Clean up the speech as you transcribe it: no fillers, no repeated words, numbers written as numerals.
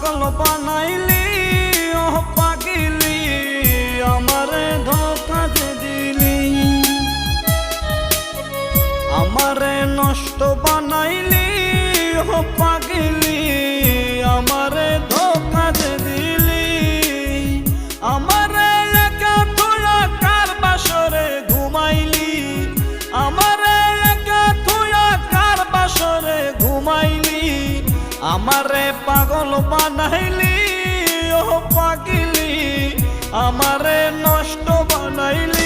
পাগল বানাইলি ও পাগিলি আমারে ধোঁকা যে দিলি আমারে নষ্ট বানাইলি ও পাগিলি আমারে ধোঁকা যে দিলি আমারে একা তুইয়া কার বাসরে ঘুমাইলি আমারে একা তুইয়া কার বাসরে ঘুমাইলি আমারে পাগল বানাইলি ও পাগিলি আমারে নষ্ট বানাইলি।